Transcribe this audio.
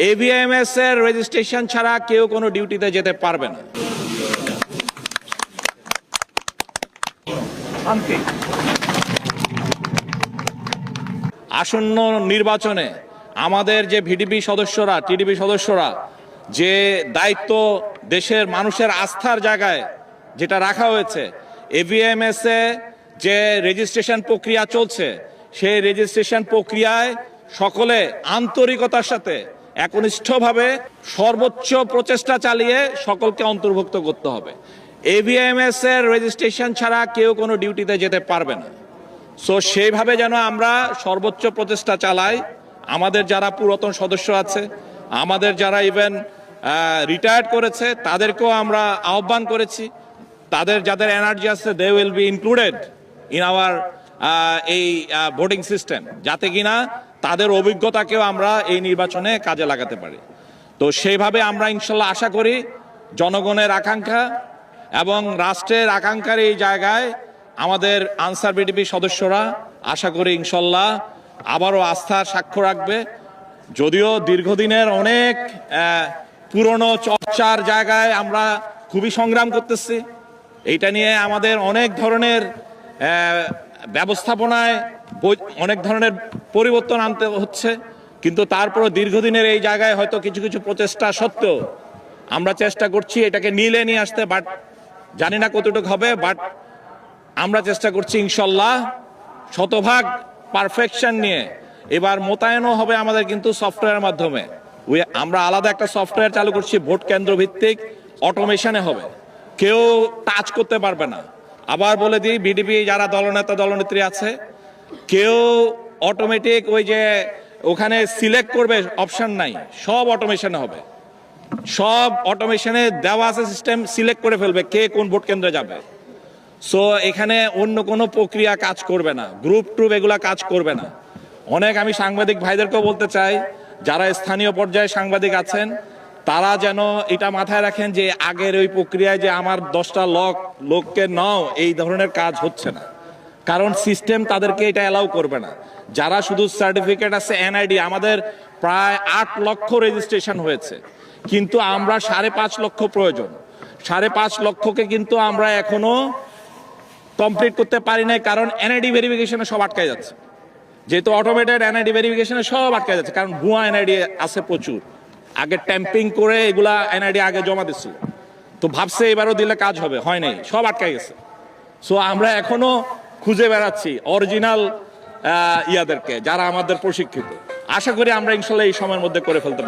এভিএমএস এর রেজিস্ট্রেশন ছাড়া কেউ কোনো ডিউটিতে যেতে পারবে না। আসন্ন নির্বাচনে আমাদের যে ভিডিপি সদস্যরা, টিডিপি সদস্যরা যে দায়িত্ব দেশের মানুষের আস্থার জায়গায় যেটা রাখা হয়েছে, এভিএমএস এ যে রেজিস্ট্রেশন প্রক্রিয়া চলছে, সেই রেজিস্ট্রেশন প্রক্রিয়ায় সকলে আন্তরিকতার সাথে একনিষ্ঠভাবে সর্বোচ্চ প্রচেষ্টা চালিয়ে সকলকে অন্তর্ভুক্ত করতে হবে। এভিএমএস এর রেজিস্ট্রেশন ছাড়া কেউ কোনো ডিউটিতে যেতে পারবে না। সো সেইভাবে যেন আমরা সর্বোচ্চ প্রচেষ্টা চালাই। আমাদের যারা পুরাতন সদস্য আছে, আমাদের যারা ইভেন রিটায়ার্ড করেছে, তাদেরকেও আমরা আহ্বান করেছি, তাদের যাদের এনার্জি আছে they will be included in our এই ভোটিং সিস্টেম, যাতে কিনা তাদের অভিজ্ঞতাকেও আমরা এই নির্বাচনে কাজে লাগাতে পারি। তো সেইভাবে আমরা ইনশাল্লাহ আশা করি জনগণের আকাঙ্ক্ষা এবং রাষ্ট্রের আকাঙ্ক্ষার এই জায়গায় আমাদের আনসার বিডিপি সদস্যরা আশা করি ইনশাল্লাহ আবারও আস্থার সাক্ষ্য রাখবে। যদিও দীর্ঘদিনের অনেক পুরনো চর্চার জায়গায় আমরা খুবই সংগ্রাম করতেছি, এইটা নিয়ে আমাদের অনেক ধরনের ব্যবস্থাপনায় অনেক ধরনের পরিবর্তন আনতে হচ্ছে, কিন্তু তারপরও দীর্ঘদিনের এই জায়গায় হয়তো কিছু কিছু প্রচেষ্টা সত্ত্বেও আমরা চেষ্টা করছি এটাকে নীলে নিয়ে আসতে, বাট জানি না কতটুকু হবে, বাট আমরা চেষ্টা করছি ইনশাল্লাহ শতভাগ পারফেকশন নিয়ে। এবার মোতায়েনও হবে আমাদের কিন্তু সফটওয়্যারের মাধ্যমে। আমরা আলাদা একটা সফটওয়্যার চালু করছি, ভোট কেন্দ্র ভিত্তিক অটোমেশনে হবে, কেউ টাচ করতে পারবে না। আবার বলে দিই, বিডিপি যারা দলনেতা দলনেত্রী আছে, কেউ অটোমেটিক ওই যে ওখানে সিলেক্ট করবে অপশন নাই, সব অটোমেশনে হবে, সব অটোমেশনে দেওয়া আছে, সিস্টেম সিলেক্ট করে ফেলবে কে কোন ভোট কেন্দ্রে যাবে। সো এখানে অন্য কোনো প্রক্রিয়া কাজ করবে না, গ্রুপ ট্রুপ এগুলা কাজ করবে না। অনেক আমি সাংবাদিক ভাইদেরকেও বলতে চাই, যারা স্থানীয় পর্যায়ে সাংবাদিক আছেন, তারা যেন এটা মাথায় রাখেন যে আগের ওই প্রক্রিয়ায় যে আমার 10টা লোককে নাও, এই ধরনের কাজ হচ্ছে না, কারণ সিস্টেম তাদেরকে এটা অ্যালাউ করবে না। যারা শুধু সার্টিফিকেট আছে, এনআইডি, আমাদের প্রায় 8 লক্ষ রেজিস্ট্রেশন হয়েছে, কিন্তু আমরা 5.5 লক্ষ প্রয়োজন। 5.5 লক্ষকে কিন্তু আমরা এখনো কমপ্লিট করতে পারি নাই, কারণ এনআইডি ভেরিফিকেশনে সব আটকায় যাচ্ছে। যেহেতু অটোমেটেড এনআইডি ভেরিফিকেশনে সব আটকায় যাচ্ছে, কারণ ভুয়া এনআইডি আছে প্রচুর। আগে ট্যাম্পিং করে এগুলা এনআইডি আগে জমা দিচ্ছিল, তো ভাবছে এবারও দিলে কাজ হবে, হয় নাই, সব আটকায় গেছে। সো আমরা এখনো খুঁজে বেড়াচ্ছি অরিজিনাল ইয়াদেরকে, যারা আমাদের প্রশিক্ষিত। আশা করি আমরা ইনশাল্লাহ এই সময়ের মধ্যে করে ফেলতে পারি।